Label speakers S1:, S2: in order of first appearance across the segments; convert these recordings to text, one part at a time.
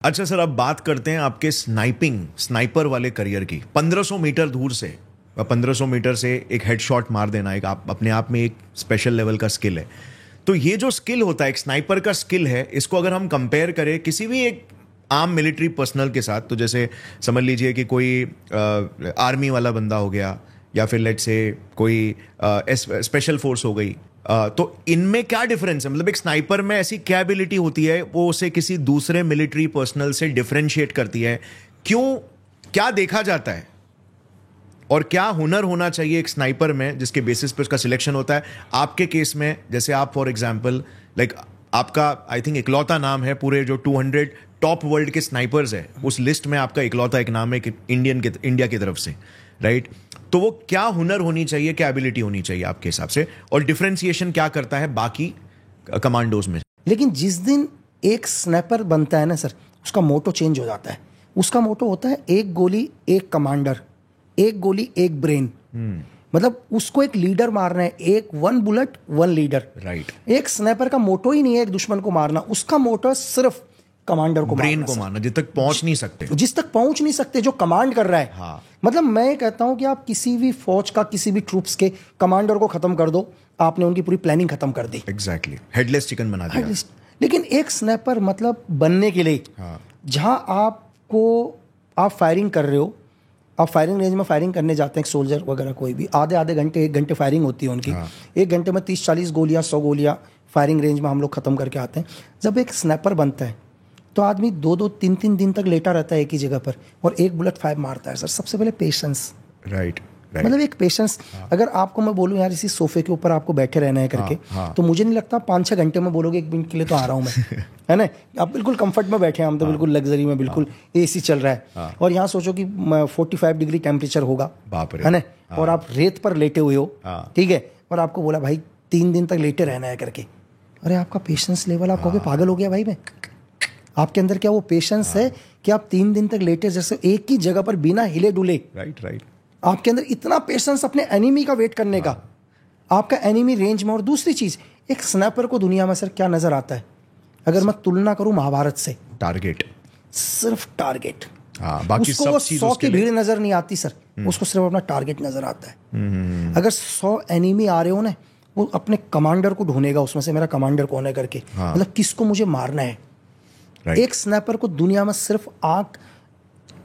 S1: अच्छा सर, अब बात करते हैं आपके स्नाइपर वाले करियर की। 1500 मीटर दूर से, 1500 मीटर से एक हेडशॉट मार देना एक आप अपने आप में एक स्पेशल लेवल का स्किल है। तो ये जो स्किल होता है, एक स्नाइपर का स्किल है, इसको अगर हम कंपेयर करें किसी भी एक आम मिलिट्री पर्सनल के साथ, तो जैसे समझ लीजिए कि कोई आर्मी वाला बंदा हो गया, या फिर लेट्स से कोई स्पेशल फोर्स हो गई, तो इनमें क्या डिफरेंस है? मतलब एक स्नाइपर में ऐसी क्या एबिलिटी होती है वो उसे किसी दूसरे मिलिट्री पर्सनल से डिफरेंशिएट करती है? क्यों, क्या देखा जाता है और क्या हुनर होना चाहिए एक स्नाइपर में जिसके बेसिस पे उसका सिलेक्शन होता है? आपके केस में जैसे आप फॉर एग्जांपल लाइक आपका आई थिंक इकलौता नाम है पूरे जो 200 टॉप वर्ल्ड के स्नाइपर्स है उस लिस्ट में आपका इकलौता एक नाम है इंडिया की तरफ से, राइट? तो वो क्या हुनर होनी चाहिए, क्या एबिलिटी होनी चाहिए आपके हिसाब से, और डिफरेंशिएशन क्या करता है बाकी कमांडोज में?
S2: लेकिन जिस दिन एक स्नाइपर बनता है ना सर, उसका मोटो चेंज हो जाता है। उसका मोटो होता है एक गोली एक कमांडर, एक गोली एक ब्रेन। मतलब उसको एक लीडर मारना है, एक one bullet one leader,
S1: right?
S2: एक स्नाइपर का मोटो ही नहीं है एक दुश्मन को मारना, उसका मोटो है सिर्फ कमांडर को
S1: ब्रेन को मारना, जिस तक पहुंच नहीं सकते,
S2: जिस तक पहुंच नहीं सकते, जो कमांड कर रहा है।
S1: हाँ।
S2: मतलब मैं कहता हूं कि आप किसी भी फौज का, किसी भी ट्रूप्स के कमांडर को खत्म कर दो, आपने उनकी पूरी प्लानिंग खत्म कर दी।
S1: एग्जैक्टली, हेडलेस चिकन बना दिया।
S2: लेकिन एक स्नाइपर मतलब बनने के लिए, जहां आप फायरिंग कर रहे हो, आप फायरिंग रेंज में फायरिंग करने जाते हैं, सोल्जर वगैरह कोई भी आधे घंटे 1 घंटे फायरिंग होती है उनकी। 1 घंटे में 30-40 गोलियां 100 गोलियां फायरिंग रेंज में हम लोग खत्म करके आते हैं। जब एक स्नाइपर बनता है तो आदमी 2-2, 3-3 दिन तक लेटा रहता है एक ही जगह पर और एक बुलेट फायर मारता है। सर सबसे पहले पेशेंस,
S1: राइट?
S2: मतलब एक पेशेंस। अगर आपको मैं बोलूं यार इसी सोफे के ऊपर आपको बैठे रहना है करके, तो मुझे नहीं लगता 5-6 घंटे में बोलोगे 1 मिनट के लिए तो आ रहा हूं मैं, है ना? आप बिल्कुल कंफर्ट में बैठे हैं, हम तो बिल्कुल लग्जरी में, बिल्कुल एसी चल रहा है, और यहाँ सोचो कि 45 डिग्री टेम्परेचर होगा, है ना? और आप रेत पर लेटे हुए हो, ठीक है, और आपको बोला भाई 3 दिन तक लेटे रहना है करके। अरे आपका पेशेंस लेवल, आप कहोगे पागल हो गया भाई मैं। आपके अंदर क्या वो पेशेंस है कि आप 3 दिन तक लेटे जैसे एक ही जगह पर बिना हिले डुले,
S1: राइट?
S2: आपके अंदर इतना पेशेंस अपने एनिमी का वेट करने का, आपका एनिमी रेंज में। और दूसरी चीज, एक स्नाइपर को दुनिया में सर क्या नजर आता है? अगर मैं तुलना करूं महाभारत से,
S1: टारगेट,
S2: सिर्फ टारगेट।
S1: बाकी
S2: उसको
S1: सब
S2: वो
S1: चीज
S2: 100
S1: उसके
S2: की
S1: लिए
S2: भीड़ नजर नहीं आती सर, उसको सिर्फ अपना टारगेट नजर आता है। अगर 100 एनिमी आ रहे हो ना, वो अपने कमांडर को ढूंढेगा उसमें से, मेरा कमांडर कौन है करके, मतलब किसको मुझे मारना है। एक स्नाइपर को दुनिया में सिर्फ आंख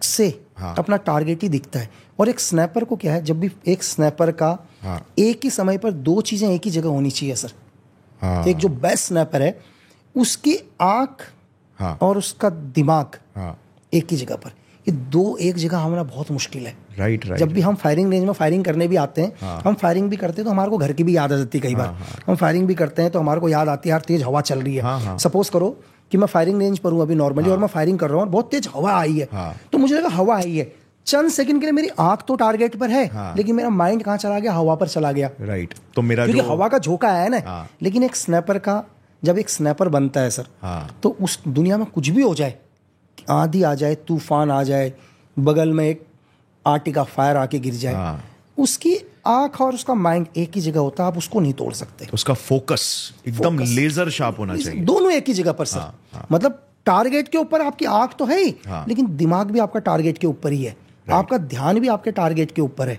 S2: से अपना टारगेट ही दिखता है। और एक स्नाइपर को क्या है, जब भी एक स्नाइपर का एक ही समय पर 2 चीजें एक ही जगह होनी चाहिए सर। एक जो बेस्ट स्नाइपर है उसकी आंख और उसका दिमाग एक ही जगह पर, ये 2 एक जगह होना बहुत मुश्किल है।
S1: राइट?
S2: जब भी हम फायरिंग रेंज में फायरिंग करने भी आते हैं, हम फायरिंग भी करते हैं तो हमारे को घर की भी याद आ जाती है कई बार। हम फायरिंग भी करते हैं तो हमारे को याद आती है यार तेज हवा चल रही है। सपोज करो कि मैं फायरिंग रेंज पर हूँ अभी नॉर्मली, और मैं फायरिंग कर रहा हूँ और बहुत तेज हवा आई है, तो मुझे लगा हवा आई है, चंद सेकंड के लिए मेरी आंख तो टारगेट पर है, लेकिन मेरा माइंड कहाँ चला गया? हवा पर चला गया,
S1: राइट? तो मेरा
S2: क्योंकि हवा का झोंका आया ना। लेकिन एक स्नाइपर का, जब एक स्नाइपर बनता है सर, तो उस दुनिया में कुछ भी हो जाए, आंधी आ जाए, तूफान आ जाए, बगल में एक आर्टिका फायर आके गिर जाए, उसकी आंख और उसका माइंड एक ही जगह होता है, आप उसको नहीं तोड़ सकते।
S1: उसका फोकस एकदम लेजर शार्प होना चाहिए,
S2: दोनों एक ही जगह पर सर। मतलब टारगेट के ऊपर आपकी आंख तो है ही, लेकिन दिमाग भी आपका टारगेट के ऊपर ही है, आपका ध्यान भी आपके टारगेट के ऊपर है।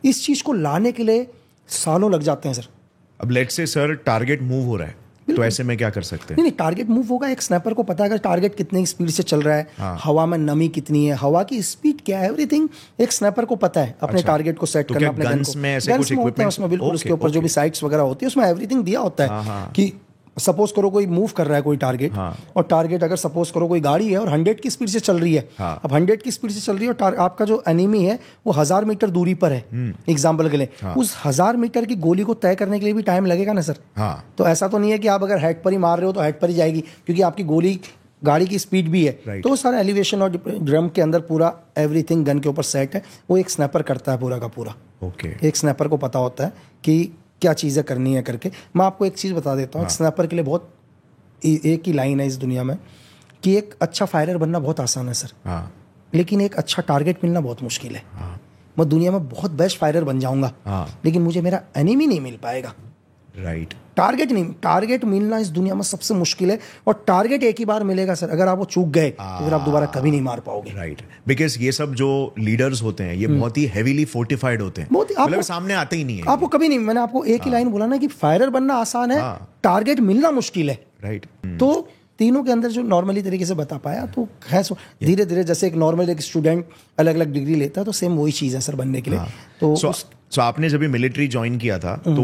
S2: इस चीज को लाने के लिए सालों लग जाते हैं सर।
S1: अब let's say sir target move हो रहा है, तो ऐसे में क्या कर सकते हैं?
S2: नहीं, टारगेट मूव होगा, एक स्नाइपर को पता है अगर टारगेट कितनी स्पीड से चल रहा है, हवा में नमी कितनी है, हवा की स्पीड क्या है, एवरीथिंग एक स्नाइपर को पता है। अपने टारगेट को सेट करना, अपने गन
S1: में ऐसे कुछ इक्विपमेंट
S2: उसमें बिल्कुल उसके ऊपर जो भी साइट्स वगैरह होती है उसमें एवरीथिंग दिया होता है कि सपोज करो कोई मूव कर रहा है कोई टारगेट, और टारगेट अगर सपोज करो कोई गाड़ी है और 100 की स्पीड से चल रही है, अब 100 की स्पीड से चल रही है और आपका जो एनिमी है वो 1000 मीटर दूरी पर है एग्जांपल के लिए, उस 1000 मीटर की गोली को तय करने के लिए भी टाइम लगेगा ना सर। तो ऐसा तो नहीं है कि आप अगर हेड पर ही मार रहे हो तो हेड पर ही जाएगी, क्योंकि आपकी गोली गाड़ी की स्पीड भी है। तो सारा एलिवेशन और ड्रम के अंदर पूरा एवरीथिंग गन के ऊपर सेट है, वो एक स्नाइपर करता है पूरा का पूरा। एक स्नाइपर को पता होता है कि क्या चीज़ें करनी है करके। मैं आपको एक चीज़ बता देता हूँ, स्नाइपर के लिए बहुत एक ही लाइन है इस दुनिया में कि एक अच्छा फायरर बनना बहुत आसान है सर, लेकिन एक अच्छा टारगेट मिलना बहुत मुश्किल है। मैं दुनिया में बहुत बेस्ट फायरर बन जाऊंगा, लेकिन मुझे मेरा एनिमी नहीं मिल पाएगा।
S1: राइट।
S2: टारगेट नहीं, टारगेट मिलना इस दुनिया में सबसे मुश्किल है, और टारगेट एक ही बार मिलेगा सर, अगर आप वो चूक गए तो फिर आप दोबारा कभी नहीं मार पाओगे।
S1: राइट, बिकॉज ये सब जो लीडर्स होते हैं ये बहुत ही हेवीली फोर्टिफाइड होते हैं, मतलब सामने आते ही नहीं है
S2: आपको कभी नहीं। मैंने आपको एक ही लाइन बोला ना कि फायरर बनना आसान है, टारगेट मिलना मुश्किल है।
S1: राइट।
S2: तो तीनों के अंदर जो नॉर्मली तरीके से बता पाया, तो है धीरे धीरे जैसे एक नॉर्मल एक स्टूडेंट अलग अलग डिग्री लेता है, तो सेम वही चीज़ है सर बनने के लिए।
S1: तो आपने जब मिलिट्री ज्वाइन किया था तो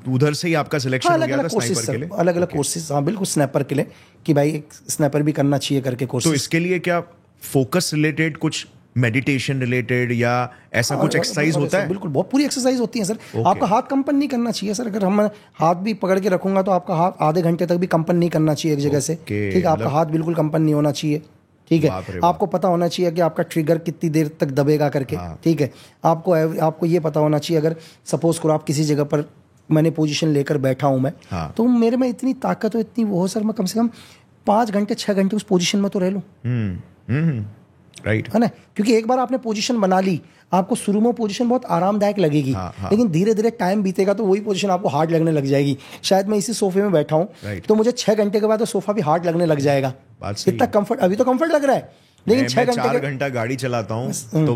S1: उधर से ही आपका सिलेक्शन हो गया था स्नाइपर के लिए?
S2: अलग अलग कोर्सेज, हाँ बिल्कुल, स्नैपर के लिए कि भाई एक स्नैपर भी करना चाहिए करके कोर्स।
S1: तो इसके लिए क्या फोकस रिलेटेड कुछ मेडिटेशन रिलेटेड या ऐसा कुछ एक्सरसाइज होता है?
S2: बिल्कुल, बहुत पूरी एक्सरसाइज होती है सर। आपका हाथ कंपन नहीं करना चाहिए सर। अगर हम हाथ भी पकड़ के रखूंगा तो आपका हाथ आधे घंटे तक भी कंपन नहीं करना चाहिए एक जगह से। ठीक है, आपका हाथ बिल्कुल कंपन नहीं होना चाहिए। ठीक है, आपको पता होना चाहिए कि आपका ट्रिगर कितनी देर तक दबेगा करके। ठीक है, आपको ये पता होना चाहिए, अगर सपोज करो आप किसी जगह पर, मैंने पोजीशन लेकर बैठा हूं मैं, तो मेरे में इतनी ताकत हो, इतनी वो हो सर, मैं कम से कम 5 घंटे 6 घंटे उस पोजीशन में तो रह लूं।
S1: राइट
S2: है ना, क्योंकि एक बार आपने पोजीशन बना ली, आपको शुरू में पोजीशन बहुत आरामदायक लगेगी, लेकिन धीरे धीरे टाइम बीतेगा तो वही पोजीशन आपको हार्ड लगने लग जाएगी। शायद मैं इसी सोफे में बैठा हूं तो मुझे 6 घंटे के बाद तो सोफा भी हार्ड लगने लग जाएगा। इतना कंफर्ट, अभी तो कंफर्ट लग रहा है, लेकिन
S1: 4 घंटा गाड़ी चलाता हूँ तो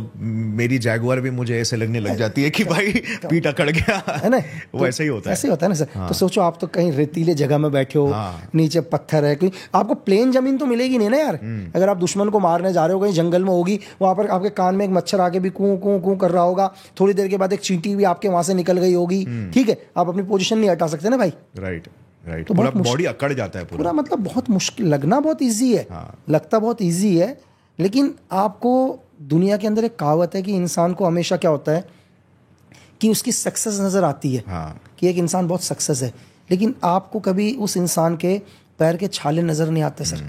S1: मेरी जैगुआर भी मुझे ऐसे लगने लग जाती है कि भाई पीठ अकड़ गया, है ना। वो ऐसे ही होता है,
S2: ऐसे ही होता है ना सर। तो सोचो आप तो कहीं रेतीले जगह में बैठे हो, नीचे पत्थर है, क्योंकि आपको प्लेन जमीन तो मिलेगी नहीं ना यार। अगर आप दुश्मन को मारने जा रहे हो कहीं जंगल में होगी, वहां पर आपके कान में एक मच्छर आके भी कूं कूं कूं कर रहा होगा, थोड़ी देर के बाद एक चींटी भी आपके वहां से निकल गई होगी। ठीक है, आप अपनी पोजीशन नहीं हटा सकते ना भाई।
S1: राइट राइट, तो पूरा बॉडी अकड़ जाता है पूरा,
S2: मतलब बहुत मुश्किल। लगना बहुत ईजी है, लगता बहुत ईजी है, लेकिन आपको दुनिया के अंदर एक कहावत है कि इंसान को हमेशा क्या होता है कि उसकी सक्सेस नजर आती है, कि एक इंसान बहुत सक्सेस है, लेकिन आपको कभी उस इंसान के पैर के छाले नजर नहीं आते सर।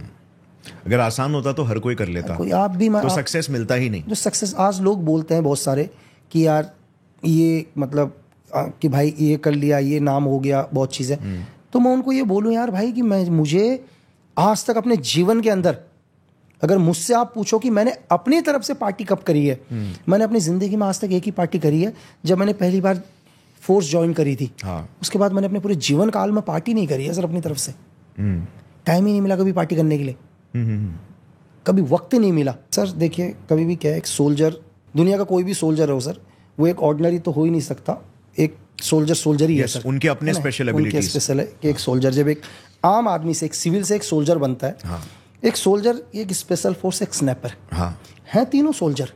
S1: अगर आसान होता तो हर कोई कर लेता,
S2: कोई आप भी
S1: तो सक्सेस मिलता ही नहीं।
S2: जो सक्सेस आज लोग बोलते हैं बहुत सारे कि यार ये मतलब कि भाई ये कर लिया, ये नाम हो गया, बहुत चीज़ें, तो मैं उनको ये बोलूँ यार भाई कि मुझे आज तक अपने जीवन के अंदर, अगर मुझसे आप पूछो कि मैंने अपनी तरफ से पार्टी कब करी है, मैंने अपनी ज़िंदगी में आज तक एक ही पार्टी करी है, जब मैंने पहली बार फोर्स ज्वाइन करी थी। उसके बाद मैंने अपने पूरे जीवन काल में पार्टी नहीं करी है सर अपनी तरफ से। टाइम ही नहीं मिला कभी पार्टी करने के लिए, कभी वक्त ही नहीं मिला सर। देखिए कभी भी क्या है, एक सोल्जर, दुनिया का कोई भी सोल्जर हो सर, वो एक ऑर्डिनरी तो हो ही नहीं सकता। एक सोल्जर ही है सर,
S1: उनके अपने स्पेशल एबिलिटीज,
S2: उनके स्पेशल है कि एक सोल्जर जब एक आम आदमी से, एक सिविल से एक सोल्जर बनता है, एक सोल्जर, एक स्पेशल फोर्स, एक स्नैपर, हैं तीनों सोल्जर।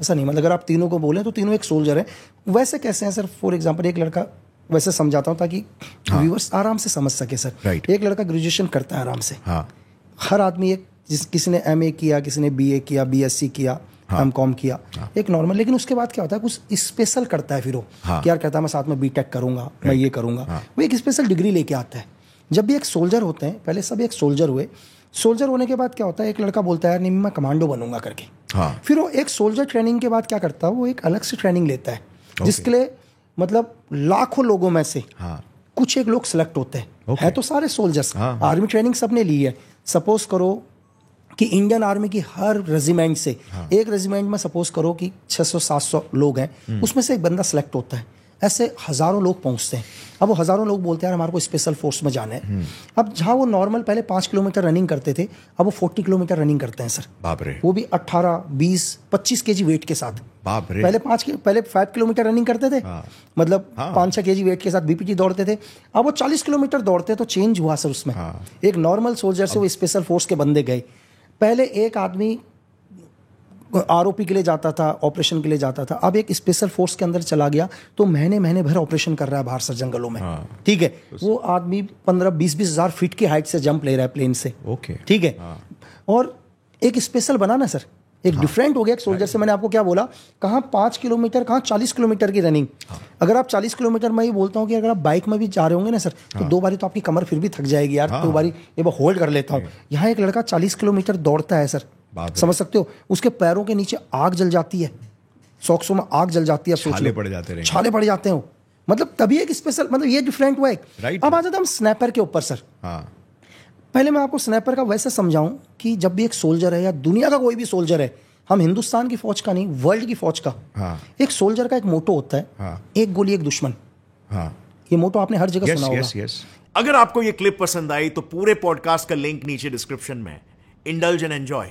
S2: ऐसा नहीं, मतलब अगर आप तीनों को बोले तो तीनों एक सोल्जर है। वैसे कैसे हैं सर? फॉर एग्जांपल एक लड़का, वैसे समझाता हूँ ताकि व्यूअर्स आराम से समझ सके सर। एक लड़का ग्रेजुएशन करता है आराम से, हर आदमी एक, किसी ने MA किया, किसी ने BA किया, BSc किया, M.Com किया, एक नॉर्मल, लेकिन उसके बाद क्या होता है, कुछ स्पेशल करता है। फिर वो क्या कहता है, मैं साथ में B.Tech करूंगा, मैं ये करूंगा, वो एक स्पेशल डिग्री लेके आता है। जब भी एक सोल्जर होते हैं, पहले सब एक सोल्जर हुए, सोल्जर होने के बाद क्या होता है, एक लड़का बोलता है यार नहीं मैं कमांडो बनूंगा करके। फिर वो एक सोल्जर ट्रेनिंग के बाद क्या करता है, वो एक अलग से ट्रेनिंग लेता है, जिसके लिए मतलब लाखों लोगों में से कुछ एक लोग सिलेक्ट होते हैं। है तो सारे सोल्जर्स, आर्मी ट्रेनिंग सबने ली है। सपोज करो कि इंडियन आर्मी की हर रेजिमेंट से, एक रेजिमेंट में सपोज करो कि 600-700 लोग हैं, उसमें से एक बंदा सेलेक्ट होता है। ऐसे हज़ारों लोग पहुंचते हैं। अब वो हज़ारों लोग बोलते हैं यार हमारे को स्पेशल फोर्स में जाना है। अब जहाँ वो नॉर्मल पहले 5 किलोमीटर रनिंग करते थे, अब वो 40 किलोमीटर रनिंग करते हैं सर।
S1: बाप रे।
S2: वो भी 18, 20, 25 केजी वेट के साथ।
S1: बाप रे।
S2: पहले 5 किलोमीटर रनिंग करते थे, मतलब 5-6 केजी वेट के साथ BPT दौड़ते थे। अब वो 40 किलोमीटर दौड़ते, तो चेंज हुआ सर उसमें। एक नॉर्मल सोल्जर से वो स्पेशल फोर्स के बंदे गए। पहले एक आदमी ROP के लिए जाता था, ऑपरेशन के लिए जाता था, अब एक स्पेशल फोर्स के अंदर चला गया तो महीने भर ऑपरेशन कर रहा है बाहर सर जंगलों में। ठीक है, वो आदमी 15-20 हज़ार फीट की हाइट से जंप ले रहा है प्लेन से। ठीक है, और एक स्पेशल बना ना सर, एक डिफरेंट हो गया एक सोल्जर से। मैंने आपको क्या बोला, कहाँ 5 किलोमीटर, कहाँ 40 किलोमीटर की रनिंग। अगर आप 40 किलोमीटर, मैं ये बोलता हूँ कि अगर आप बाइक में भी जा रहे होंगे ना सर, तो 2 बारी तो आपकी कमर फिर भी थक जाएगी यार, 2 बारी ये मैं होल्ड कर लेता हूँ। यहाँ एक लड़का 40 किलोमीटर दौड़ता है सर, समझ सकते हो, उसके पैरों के नीचे आग जल जाती है, सॉक्सों में आग जल जाती है, छाले पड़ जाते हैं, मतलब तभी एक स्पेशल, मतलब ये डिफरेंट हुआ एक। अब आ जाता हम स्नैपर के ऊपर सर। पहले मैं आपको स्नैपर का वैसे समझाऊं कि जब भी एक सोल्जर है, या दुनिया का कोई भी सोल्जर है, हम हिंदुस्तान की फौज का नहीं, वर्ल्ड की फौज का, एक सोल्जर का एक मोटो होता है, एक गोली एक दुश्मन। ये मोटो आपने हर जगह सुना होगा।
S1: Yes yes. अगर आपको ये क्लिप पसंद आई तो पूरे पॉडकास्ट का लिंक नीचे डिस्क्रिप्शन में। Indulge and enjoy.